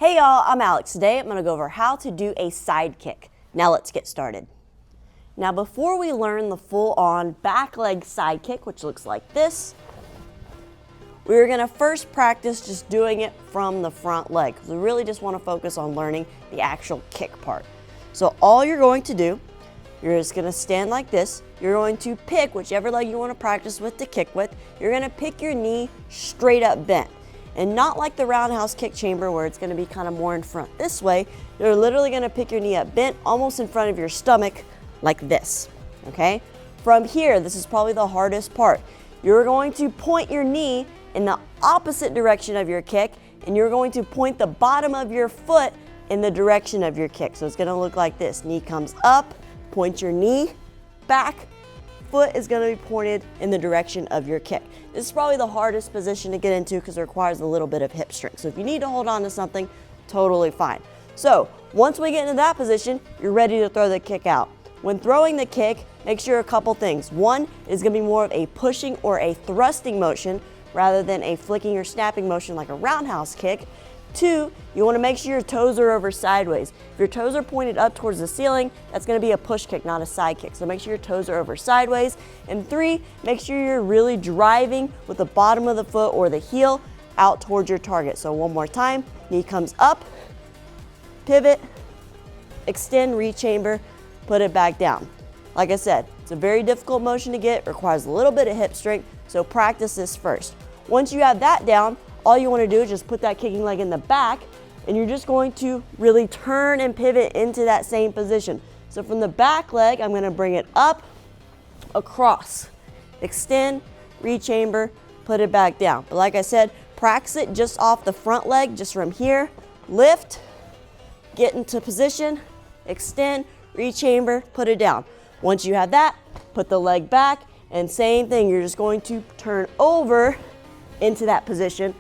Hey y'all, I'm Alex. Today I'm going to go over how to do a side kick. Now let's get started. Now before we learn the full-on back leg side kick, which looks like this, we're going to first practice just doing it from the front leg. We really just want to focus on learning the actual kick part. So all you're going to do, you're just going to stand like this. You're going to pick whichever leg you want to practice with to kick with. You're going to pick your knee straight up bent. And not like the roundhouse kick chamber where it's going to be kind of more in front. This way, you're literally going to pick your knee up bent almost in front of your stomach like this, okay? From here, this is probably the hardest part. You're going to point your knee in the opposite direction of your kick, and you're going to point the bottom of your foot in the direction of your kick. So it's going to look like this. Knee comes up, point your knee back, foot is going to be pointed in the direction of your kick. This is probably the hardest position to get into because it requires a little bit of hip strength. So if you need to hold on to something, totally fine. So once we get into that position, you're ready to throw the kick out. When throwing the kick, make sure a couple things. One is going to be more of a pushing or a thrusting motion rather than a flicking or snapping motion like a roundhouse kick. Two, you want to make sure your toes are over sideways. If your toes are pointed up towards the ceiling, that's going to be a push kick, not a side kick. So make sure your toes are over sideways. And three, make sure you're really driving with the bottom of the foot or the heel out towards your target. So one more time, knee comes up, pivot, extend, rechamber, put it back down. Like I said, it's a very difficult motion to get, requires a little bit of hip strength, so practice this first. Once you have that down, all you want to do is just put that kicking leg in the back, and you're just going to really turn and pivot into that same position. So from the back leg, I'm going to bring it up, across, extend, rechamber, put it back down. But like I said, practice it just off the front leg, just from here, lift, get into position, extend, rechamber, put it down. Once you have that, put the leg back, and same thing, you're just going to turn over into that position,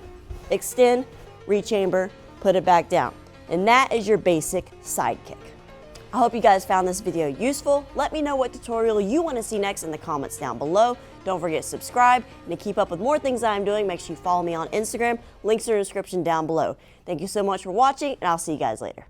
extend, rechamber, put it back down. And that is your basic side kick. I hope you guys found this video useful. Let me know what tutorial you want to see next in the comments down below. Don't forget to subscribe, and to keep up with more things that I'm doing, make sure you follow me on Instagram. Links are in the description down below. Thank you so much for watching, and I'll see you guys later.